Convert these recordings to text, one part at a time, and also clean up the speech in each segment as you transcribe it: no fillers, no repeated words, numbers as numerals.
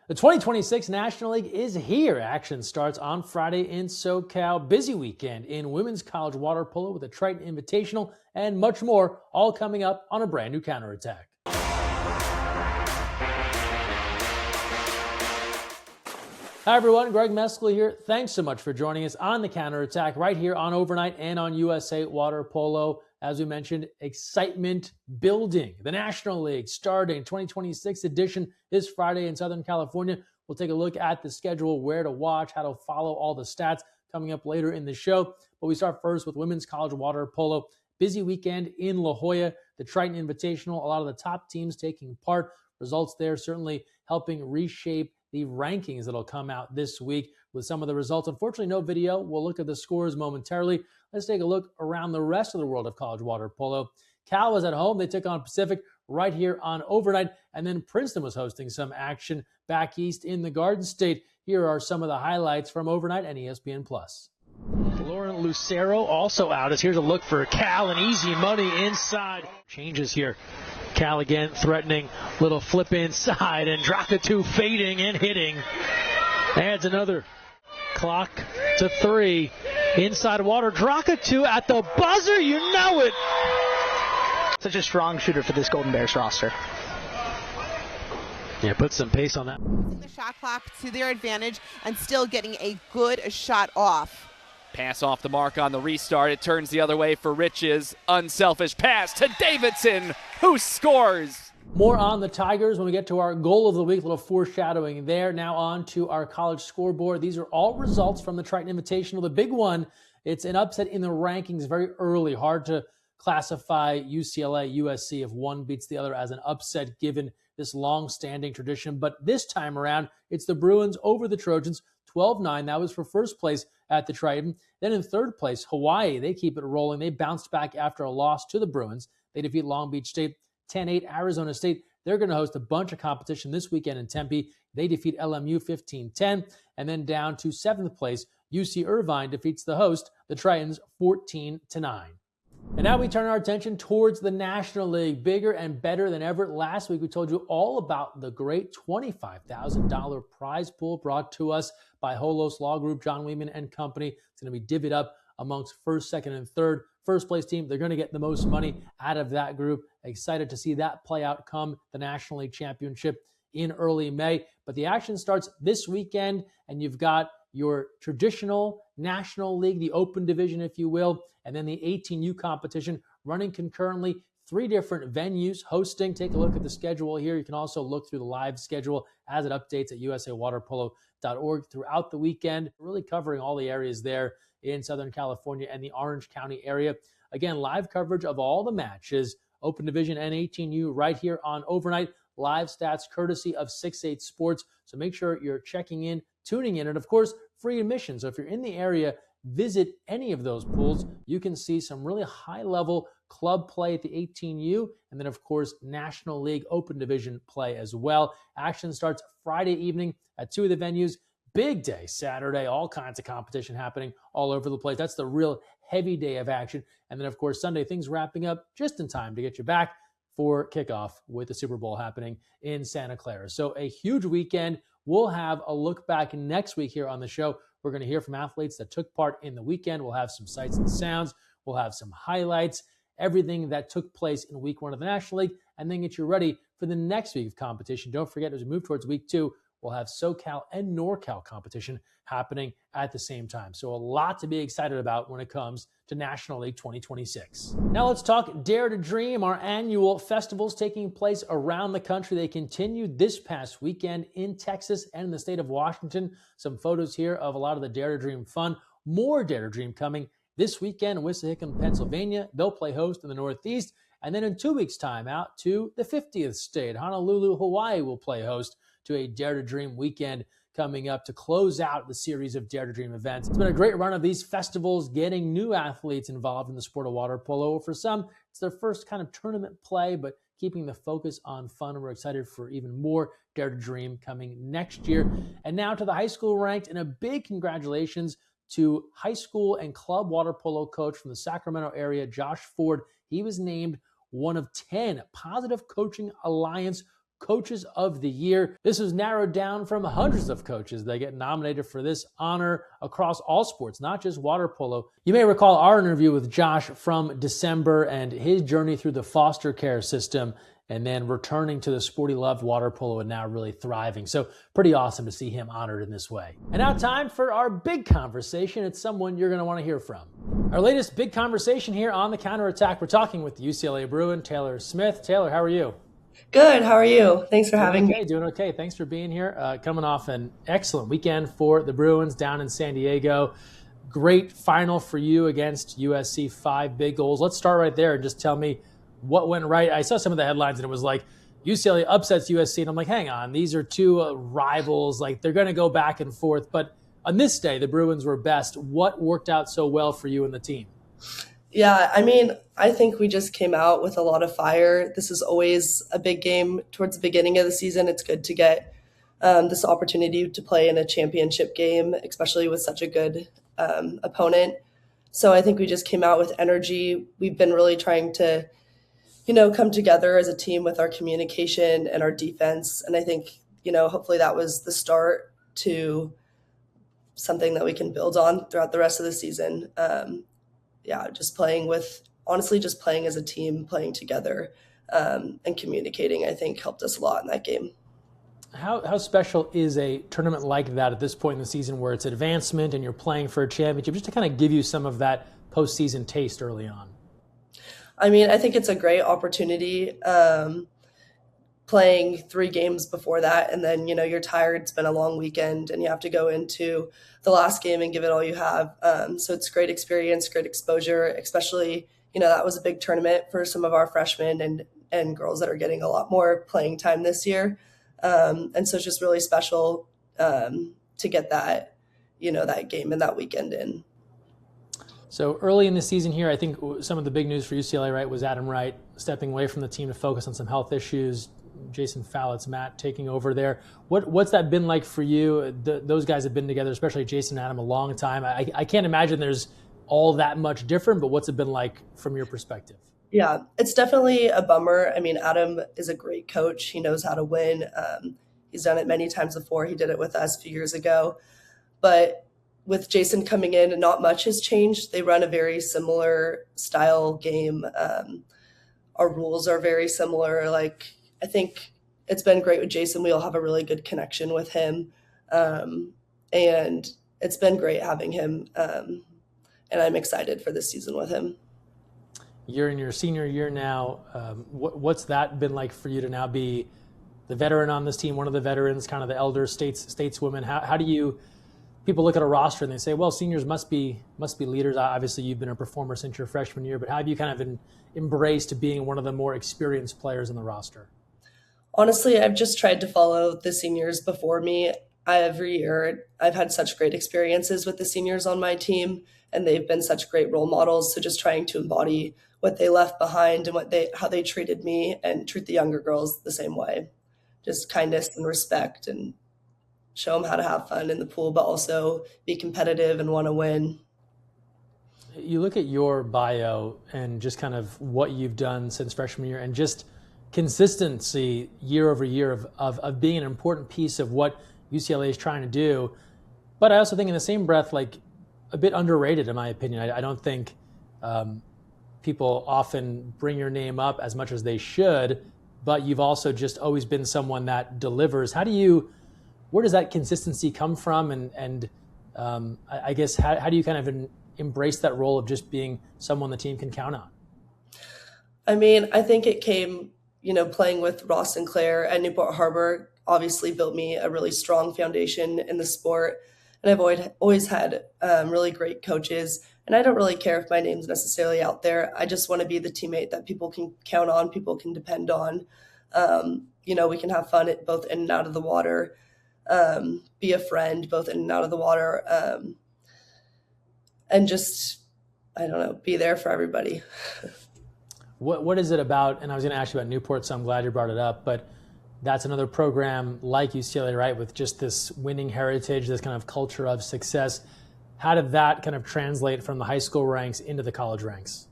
The 2026 National League is here. Action starts on Friday in SoCal. Busy weekend in women's college water polo with the Triton Invitational and much more, all coming up on a brand new counterattack. Hi everyone, Greg Mescall here. Thanks so much for joining us on the counterattack right here on Overnght and on USA Water Polo. As we mentioned, excitement building. The National League starting 2026 edition this Friday in Southern California. We'll take a look at the schedule, where to watch, how to follow all the stats coming up later in the show. But we start first with women's college water polo. Busy weekend in La Jolla, the Triton Invitational. A lot of the top teams taking part. Results there certainly helping reshape the rankings that'll come out this week with some of the results. Unfortunately, no video. We'll look at the scores momentarily. Let's take a look around the rest of the world of college water polo. Cal was at home. They took on Pacific right here on Overnght. And then Princeton was hosting some action back east in the Garden State. Here are some of the highlights from Overnght and ESPN+. Lauren Lucero also out as here's a look for Cal and easy money inside. Changes here. Cal again threatening, little flip inside, and Drakatu fading and hitting. Adds another. Clock to 3. Inside water, Drakatu at the buzzer, you know it! Such a strong shooter for this Golden Bears roster. Yeah, put some pace on that. Using the shot clock to their advantage and still getting a good shot off. Pass off the mark on the restart. It turns the other way for Rich's unselfish pass to Davidson, who scores. More on the Tigers when we get to our goal of the week, a little foreshadowing there. Now on to our college scoreboard. These are all results from the Triton Invitational. The big one, it's an upset in the rankings very early. Hard to classify UCLA, USC if one beats the other as an upset given this long-standing tradition. But this time around, it's the Bruins over the Trojans, 12-9. That was for first place at the Triton. Then in third place, Hawaii. They keep it rolling. They bounced back after a loss to the Bruins. They defeat Long Beach State 10-8. Arizona State, they're going to host a bunch of competition this weekend in Tempe. They defeat LMU 15-10. And then down to seventh place, UC Irvine defeats the host, the Tritons, 14-9. And now we turn our attention towards the National League, bigger and better than ever. Last week, we told you all about the great $25,000 prize pool brought to us by Holos Law Group, John Weeman and Company. It's going to be divvied up amongst first, second, and third. First place team, they're going to get the most money out of that group. Excited to see that play out come the National League Championship in early May. But the action starts this weekend, and you've got your traditional National League, the open division, if you will, and then the 18U competition running concurrently. 3 different venues hosting. Take a look at the schedule here. You can also look through the live schedule as it updates at usawaterpolo.org throughout the weekend. Really covering all the areas there in Southern California and the Orange County area. Again, live coverage of all the matches, open division and 18U right here on Overnght. Live stats courtesy of 6-8 Sports. So make sure you're checking in, tuning in, and of course, free admission. So if you're in the area, visit any of those pools. You can see some really high-level club play at the 18U, and then, of course, National League Open Division play as well. Action starts Friday evening at 2 of the venues. Big day Saturday, all kinds of competition happening all over the place. That's the real heavy day of action. And then, of course, Sunday, things wrapping up just in time to get you back for kickoff with the Super Bowl happening in Santa Clara. So a huge weekend. We'll have a look back next week here on the show. We're going to hear from athletes that took part in the weekend. We'll have some sights and sounds. We'll have some highlights, everything that took place in week 1 of the National League, and then get you ready for the next week of competition. Don't forget, as we move towards week 2, we'll have SoCal and NorCal competition happening at the same time. So a lot to be excited about when it comes to National League 2026. Now let's talk Dare to Dream, our annual festivals taking place around the country. They continued this past weekend in Texas and in the state of Washington. Some photos here of a lot of the Dare to Dream fun. More Dare to Dream coming this weekend in Wissahickon, Pennsylvania. They'll play host in the Northeast. And then in 2 weeks' time, out to the 50th state, Honolulu, Hawaii will play host to a Dare to Dream weekend coming up to close out the series of Dare to Dream events. It's been a great run of these festivals, getting new athletes involved in the sport of water polo. For some, it's their first kind of tournament play, but keeping the focus on fun. We're excited for even more Dare to Dream coming next year. And now to the high school ranked, and a big congratulations to high school and club water polo coach from the Sacramento area, Josh Ford. He was named one of 10 Positive Coaching Alliance Coaches of the Year. This was narrowed down from hundreds of coaches that get nominated for this honor across all sports, not just water polo. You may recall our interview with Josh from December and his journey through the foster care system and then returning to the sport he loved, water polo, and now really thriving. So pretty awesome to see him honored in this way. And now time for our big conversation. It's someone you're going to want to hear from. Our latest big conversation here on The Counterattack. We're talking with the UCLA Bruin, Taylor Smith. Taylor, how are you? Good. How are you? Thanks for having me. Doing okay. Thanks for being here. Coming off an excellent weekend for the Bruins down in San Diego. Great final for you against USC, 5 big goals. Let's start right there and just tell me what went right. I saw some of the headlines and it was like UCLA upsets USC, and I'm like, hang on, these are two rivals. Like they're going to go back and forth. But on this day, the Bruins were best. What worked out so well for you and the team? Yeah, I mean, I think we just came out with a lot of fire. This is always a big game towards the beginning of the season. It's good to get this opportunity to play in a championship game, especially with such a good opponent. So I think we just came out with energy. We've been really trying to, come together as a team with our communication and our defense. And I think, hopefully that was the start to something that we can build on throughout the rest of the season. Just playing as a team, playing together, and communicating, I think helped us a lot in that game. How special is a tournament like that at this point in the season where it's advancement and you're playing for a championship, just to kind of give you some of that postseason taste early on? I mean, I think it's a great opportunity, playing 3 games before that. And then, you're tired. It's been a long weekend and you have to go into the last game and give it all you have. So it's great experience, great exposure, especially, that was a big tournament for some of our freshmen and girls that are getting a lot more playing time this year. And so it's just really special to get that, that game and that weekend in. So early in the season here, I think some of the big news for UCLA, right, was Adam Wright stepping away from the team to focus on some health issues. Jason Fallett's Matt taking over there. What's that been like for you? Those guys have been together, especially Jason and Adam, a long time. I can't imagine there's all that much different, but what's it been like from your perspective? Yeah, it's definitely a bummer. I mean, Adam is a great coach. He knows how to win. He's done it many times before. He did it with us a few years ago. But with Jason coming in, and not much has changed. They run a very similar style game. Our rules are very similar. I think it's been great with Jason. We all have a really good connection with him. And it's been great having him. And I'm excited for this season with him. You're in your senior year now. What's that been like for you to now be the veteran on this team, one of the veterans, kind of the elder stateswomen? How do you, people look at a roster and they say, well, seniors must be leaders. Obviously, you've been a performer since your freshman year, but how have you kind of embraced being one of the more experienced players in the roster? Honestly, I've just tried to follow the seniors before me. Every year, I've had such great experiences with the seniors on my team, and they've been such great role models. So just trying to embody what they left behind and how they treated me and treat the younger girls the same way. Just kindness and respect, and show them how to have fun in the pool, but also be competitive and want to win. You look at your bio and just kind of what you've done since freshman year and just consistency year over year of being an important piece of what UCLA is trying to do. But I also think in the same breath, like a bit underrated in my opinion. I don't think people often bring your name up as much as they should, but you've also just always been someone that delivers. Where does that consistency come from? And I guess how do you kind of embrace that role of just being someone the team can count on? I mean, I think it came, playing with Ross and Claire at Newport Harbor obviously built me a really strong foundation in the sport. And I've always had really great coaches. And I don't really care if my name's necessarily out there. I just want to be the teammate that people can count on, people can depend on. We can have fun both in and out of the water, be a friend both in and out of the water, and just, be there for everybody. What is it about, and I was going to ask you about Newport, so I'm glad you brought it up, but that's another program like UCLA, right, with just this winning heritage, this kind of culture of success. How did that kind of translate from the high school ranks into the college ranks?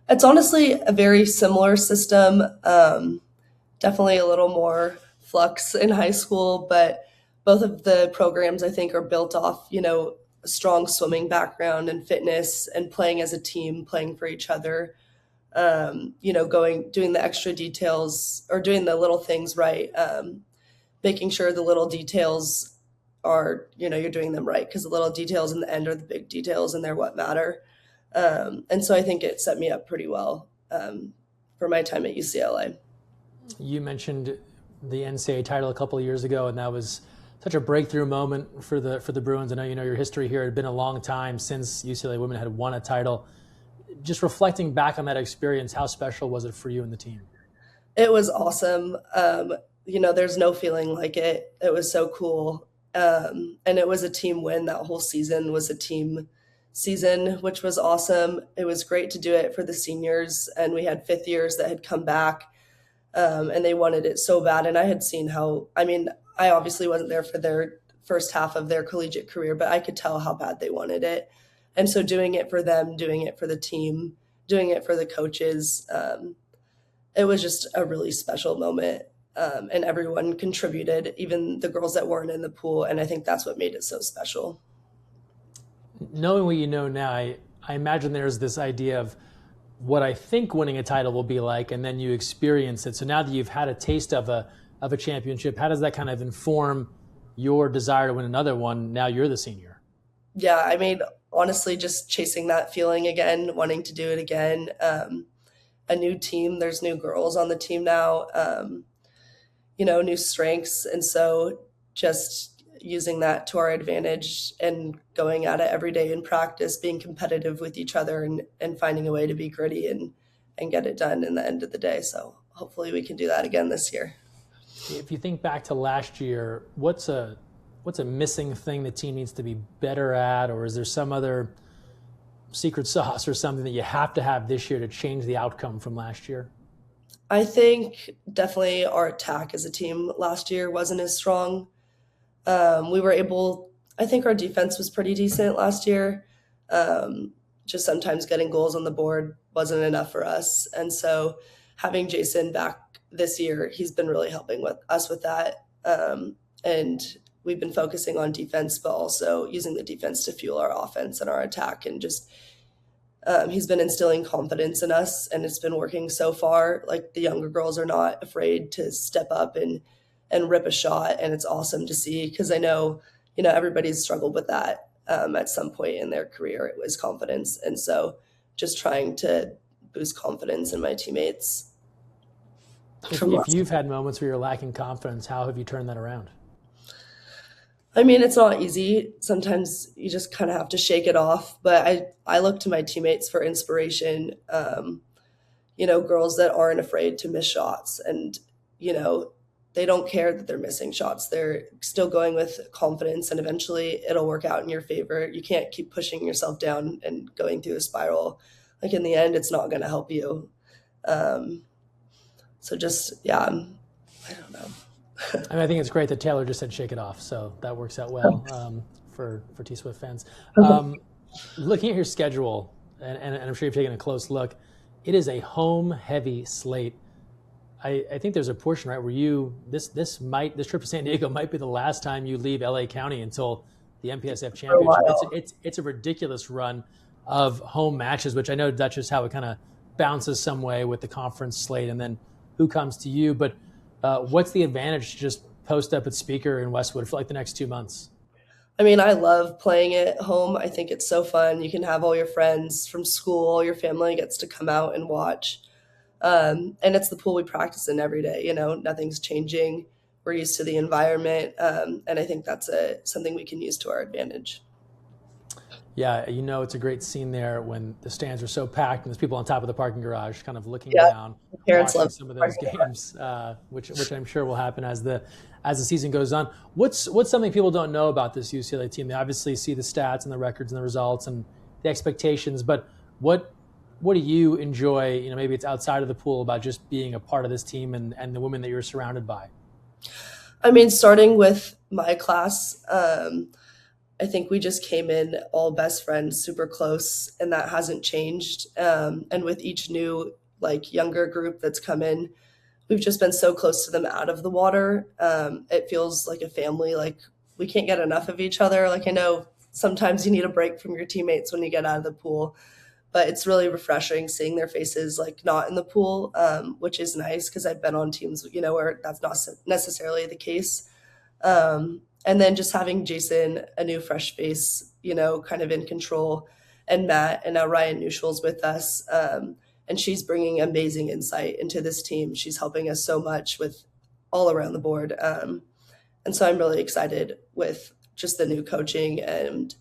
It's honestly a very similar system. definitely a little more flux in high school, but both of the programs I think are built off, a strong swimming background and fitness and playing as a team, playing for each other. Doing the extra details or doing the little things right, making sure the little details are, you're doing them right, because the little details in the end are the big details and they're what matter. And so I think it set me up pretty well for my time at UCLA. You mentioned the NCAA title a couple of years ago, and that was such a breakthrough moment for the Bruins. I know you know your history here. It had been a long time since UCLA women had won a title. Just reflecting back on that experience, how special was it for you and the team? It was awesome. There's no feeling like it. It was so cool. And it was a team win. That whole season was a team season, which was awesome. It was great to do it for the seniors. And we had fifth years that had come back and they wanted it so bad. And I had seen I obviously wasn't there for their first half of their collegiate career, but I could tell how bad they wanted it. And so doing it for them, doing it for the team, doing it for the coaches, it was just a really special moment. And everyone contributed, even the girls that weren't in the pool. And I think that's what made it so special. Knowing what you know now, I imagine there's this idea of what I think winning a title will be like, and then you experience it. So now that you've had a taste of a championship, how does that kind of inform your desire to win another one? Now you're the senior. Yeah, honestly, just chasing that feeling again, wanting to do it again. A new team, there's new girls on the team now, new strengths. And so just using that to our advantage and going at it every day in practice, being competitive with each other and finding a way to be gritty and get it done in the end of the day. So hopefully we can do that again this year. If you think back to last year, what's a missing thing the team needs to be better at, or is there some other secret sauce or something that you have to have this year to change the outcome from last year? I think definitely our attack as a team last year wasn't as strong. I think our defense was pretty decent last year. Just sometimes getting goals on the board wasn't enough for us. And so having Jason back this year, he's been really helping us with that. And we've been focusing on defense, but also using the defense to fuel our offense and our attack. And just he's been instilling confidence in us, and it's been working so far. Like, the younger girls are not afraid to step up and rip a shot, and it's awesome to see, because I know, everybody's struggled with that at some point in their career. It was confidence, and so just trying to boost confidence in my teammates. If you've had moments where you're lacking confidence, how have you turned that around? It's not easy. Sometimes you just kind of have to shake it off. But I look to my teammates for inspiration, girls that aren't afraid to miss shots. And, they don't care that they're missing shots. They're still going with confidence, and eventually it'll work out in your favor. You can't keep pushing yourself down and going through a spiral. Like, in the end, it's not going to help you. So just, I don't know. I think it's great that Taylor just said shake it off, so that works out well for T-Swift fans. Looking at your schedule, and I'm sure you've taken a close look, it is a home-heavy slate. I think there's a portion, right, where this trip to San Diego might be the last time you leave LA County until the MPSF Championship. It's a ridiculous run of home matches, which I know that's just how it kind of bounces some way with the conference slate, and then who comes to you. But what's the advantage to just post up at Speaker in Westwood for like the next 2 months? I love playing at home. I think it's so fun. You can have all your friends from school, your family gets to come out and watch. And it's the pool we practice in every day. Nothing's changing. We're used to the environment. And I think that's something we can use to our advantage. Yeah, it's a great scene there when the stands are so packed and there's people on top of the parking garage kind of looking down, parents watching love some of those games, which I'm sure will happen as the season goes on. What's something people don't know about this UCLA team? They obviously see the stats and the records and the results and the expectations, but what do you enjoy, maybe it's outside of the pool, about just being a part of this team and the women that you're surrounded by? Starting with my class, I think we just came in all best friends, super close, and that hasn't changed. And with each new, younger group that's come in, we've just been so close to them out of the water. It feels like a family, like we can't get enough of each other. Like I know sometimes you need a break from your teammates when you get out of the pool, but it's really refreshing seeing their faces like not in the pool, which is nice because I've been on teams, where that's not necessarily the case. And then just having Jason, a new fresh face, kind of in control, and Matt, and now Ryan Neuschel's with us. And she's bringing amazing insight into this team. She's helping us so much with all around the board. And so I'm really excited with just the new coaching and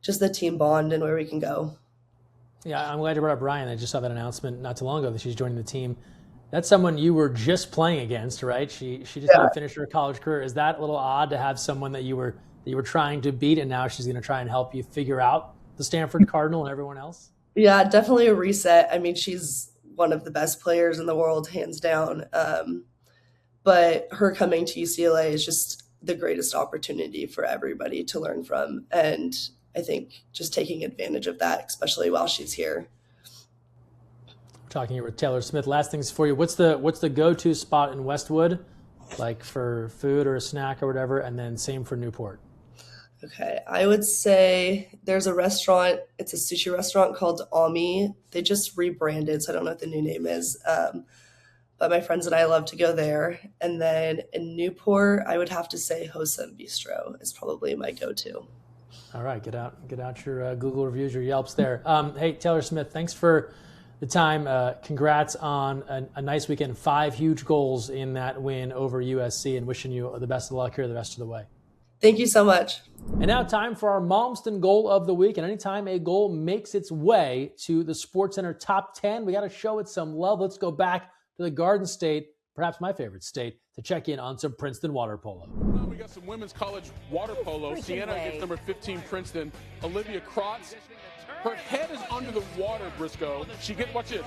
just the team bond and where we can go. Yeah, I'm glad you brought up Ryan. I just saw that announcement not too long ago that she's joining the team. That's someone you were just playing against, right? She just finished her college career. Is that a little odd to have someone that you were trying to beat, and now she's going to try and help you figure out the Stanford Cardinal and everyone else? Yeah, definitely a reset. I mean, she's one of the best players in the world, hands down. But her coming to UCLA is just the greatest opportunity for everybody to learn from. And I think just taking advantage of that, especially while she's here. We're talking here with Taylor Smith. Last things for you. What's the go-to spot in Westwood, like for food or a snack or whatever, and then same for Newport? Okay, I would say there's a restaurant. It's a sushi restaurant called Ami. They just rebranded, so I don't know what the new name is. But my friends and I love to go there. And then in Newport, I would have to say Hosam Bistro is probably my go-to. All right, get out your Google reviews, your Yelps there. Hey, Taylor Smith, thanks for the time. Congrats on a nice weekend. 5 huge goals in that win over USC, and wishing you the best of luck here the rest of the way. Thank you so much. And now time for our Malmston goal of the week. And anytime a goal makes its way to the SportsCenter top 10, we got to show it some love. Let's go back to the Garden State, perhaps my favorite state, to check in on some Princeton water polo. Now we got some women's college water polo. Sienna gets number 15 Princeton. Olivia Krotz. Her head is under the water, Briscoe. Watch it,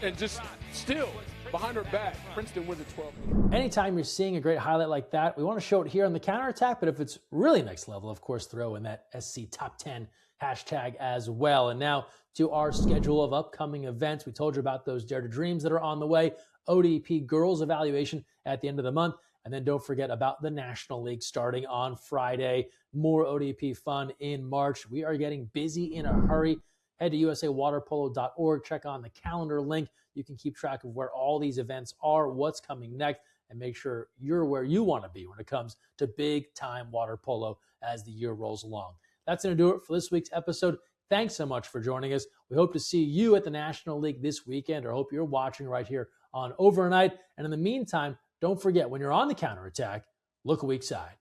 and just still behind her back. Princeton wins at 12. Anytime you're seeing a great highlight like that, we want to show it here on the counterattack, but if it's really next level, of course, throw in that SC Top 10 hashtag as well. And now to our schedule of upcoming events. We told you about those Dare to Dreams that are on the way, ODP girls evaluation at the end of the month, and then don't forget about the National League starting on Friday. More ODP fun in March. We are getting busy in a hurry. Head to usawaterpolo.org, check on the calendar link. You can keep track of where all these events are, what's coming next, and make sure you're where you want to be when it comes to big-time water polo as the year rolls along. That's going to do it for this week's episode. Thanks so much for joining us. We hope to see you at the National League this weekend, or hope you're watching right here on Overnght. And in the meantime, don't forget, when you're on the counterattack, look weak side.